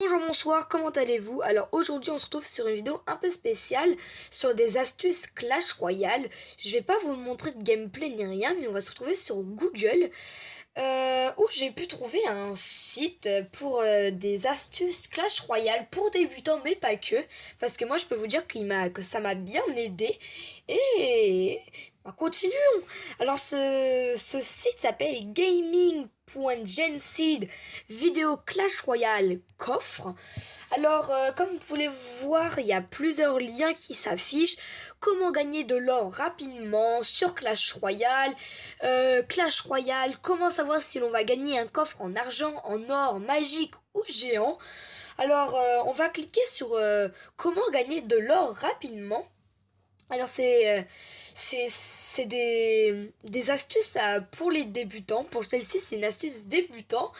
Bonjour, bonsoir, comment allez-vous? Alors aujourd'hui on se retrouve sur une vidéo un peu spéciale sur des astuces Clash Royale. Je vais pas vous montrer de gameplay ni rien, mais on va se retrouver sur Google où j'ai pu trouver un site pour des astuces Clash Royale pour débutants, mais pas que, parce que moi je peux vous dire que ça m'a bien aidé. Et continuons. Alors ce site s'appelle gaming.genseed vidéo Clash Royale coffre. Alors comme vous pouvez voir, il y a plusieurs liens qui s'affichent. Comment gagner de l'or rapidement sur Clash Royale, comment savoir si l'on va gagner un coffre en argent, en or, magique ou géant. Alors on va cliquer sur comment gagner de l'or rapidement. Alors c'est des astuces pour les débutants. Pour celle-ci, c'est une astuce débutant.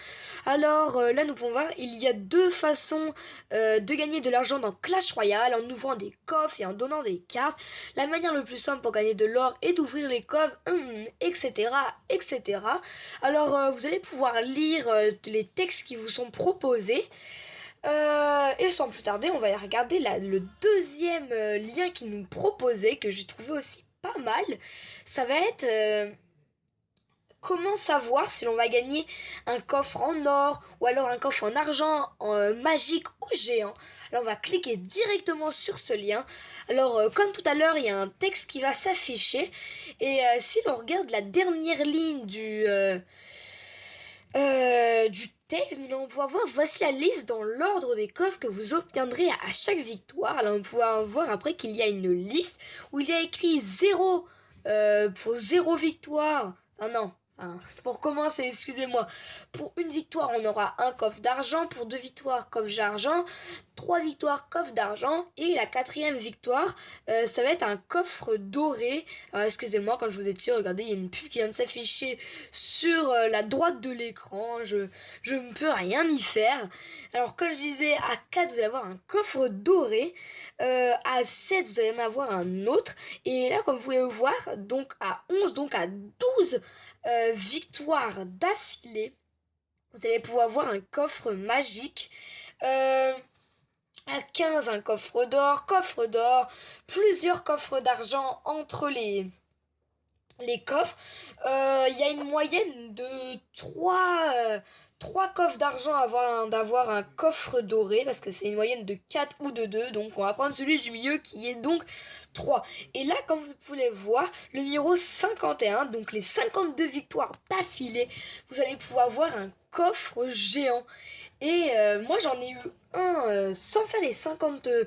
Alors là, nous pouvons voir, il y a deux façons de gagner de l'argent dans Clash Royale, en ouvrant des coffres et en donnant des cartes. La manière le plus simple pour gagner de l'or est d'ouvrir les coffres, etc., etc. Alors vous allez pouvoir lire les textes qui vous sont proposés. Et sans plus tarder, on va regarder le deuxième lien qu'il nous proposait, que j'ai trouvé aussi pas mal. Ça va être comment savoir si l'on va gagner un coffre en or ou alors un coffre en argent, magique ou géant. Alors on va cliquer directement sur ce lien. Alors comme tout à l'heure, il y a un texte qui va s'afficher. Et si l'on regarde la dernière ligne du texte, nous allons pouvoir voir, voici la liste dans l'ordre des coffres que vous obtiendrez à chaque victoire. Alors on va pouvoir voir après qu'il y a une liste où il y a écrit 0 pour 0 victoire. Pour commencer, excusez-moi. Pour une victoire, on aura un coffre d'argent. Pour 2 victoires, coffre d'argent. 3 victoires, coffre d'argent. Et la 4e victoire, ça va être un coffre doré. Alors, excusez-moi, quand je vous ai dit, regardez, il y a une pub qui vient de s'afficher sur la droite de l'écran. Je ne peux rien y faire. Alors, comme je disais, à 4, vous allez avoir un coffre doré. À 7, vous allez en avoir un autre. Et là, comme vous pouvez le voir, donc à 11, donc à 12 victoires d'affilée, vous allez pouvoir voir un coffre magique. À 15, un coffre d'or, plusieurs coffres d'argent entre les coffres. Il y a une moyenne de 3 coffres d'argent avant d'avoir un coffre doré, parce que c'est une moyenne de 4 ou de 2, donc on va prendre celui du milieu qui est donc 3. Et là, comme vous pouvez voir, le numéro 51, donc les 52 victoires d'affilée, vous allez pouvoir voir un coffre géant. Et moi j'en ai eu un sans faire les 52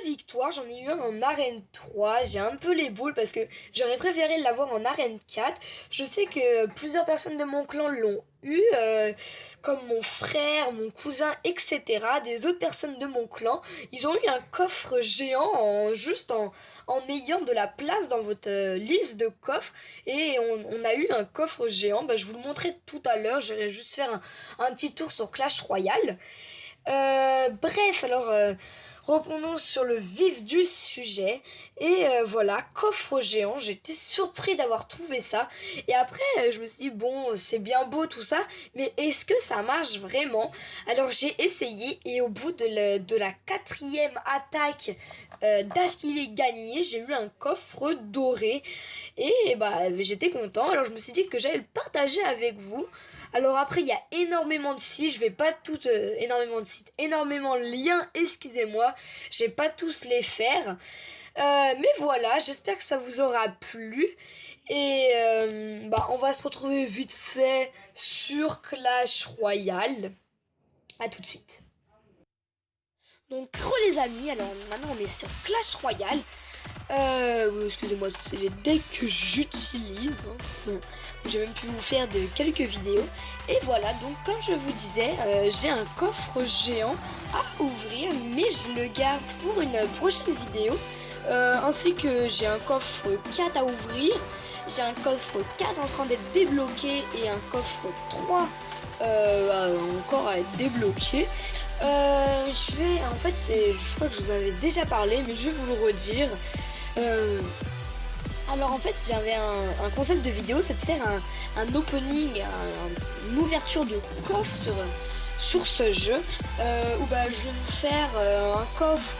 victoires, j'en ai eu un en arène 3. J'ai un peu les boules parce que j'aurais préféré l'avoir en arène 4. Je sais que plusieurs personnes de mon clan l'ont eu, comme mon frère, mon cousin, etc. Des autres personnes de mon clan, ils ont eu un coffre géant en ayant de la place dans votre liste de coffres. Et on a eu un coffre géant. Je vous le montrerai tout à l'heure. J'irai juste faire un petit tour sur Clash Royale. Bref, alors reprenons sur le vif du sujet. Et voilà, coffre géant. J'étais surpris d'avoir trouvé ça. Et après, je me suis dit, bon, c'est bien beau tout ça, mais est-ce que ça marche vraiment? Alors j'ai essayé, et au bout de la 4e attaque d'affilée gagnée, j'ai eu un coffre doré. Et j'étais content. Alors je me suis dit que j'allais le partager avec vous. Alors après, il y a énormément de sites, je vais pas toutes énormément de liens, excusez-moi, je vais pas tous les faire. Mais voilà, j'espère que ça vous aura plu. Et on va se retrouver vite fait sur Clash Royale. À tout de suite. Donc les amis, alors maintenant on est sur Clash Royale. Excusez-moi, c'est les decks que j'utilise. J'ai même pu vous faire quelques vidéos. Et voilà, donc comme je vous disais, j'ai un coffre géant à ouvrir, mais je le garde pour une prochaine vidéo. Ainsi que j'ai un coffre 4 à ouvrir, j'ai un coffre 4 en train d'être débloqué et un coffre 3 encore à être débloqué. Je crois que je vous en avais déjà parlé, mais je vais vous le redire. Alors en fait, j'avais un concept de vidéo, c'est de faire un opening, une ouverture de coffre sur ce jeu où bah, je vais vous faire un coffre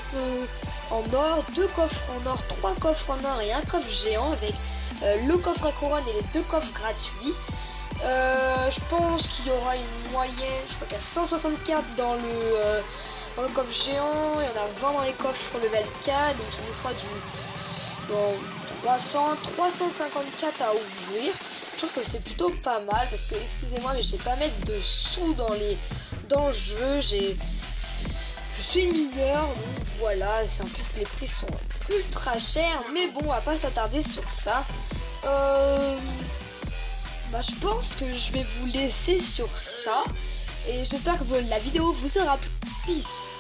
en or, 2 coffres en or, 3 coffres en or et un coffre géant avec le coffre à couronne et les 2 coffres gratuits. Je pense qu'il y aura une moyenne, je crois qu'il y a 160 cartes dans le coffre géant, il y en a 20 dans les coffres level 4, donc ça nous fera du 354 à ouvrir. Je trouve que c'est plutôt pas mal parce que, excusez-moi, mais je sais pas mettre de sous dans le jeu. Je suis mineur, donc voilà. En plus, les prix sont ultra chers, mais bon, on va pas s'attarder sur ça. Bah, je pense que je vais vous laisser sur ça et j'espère que la vidéo vous aura plu. Peace.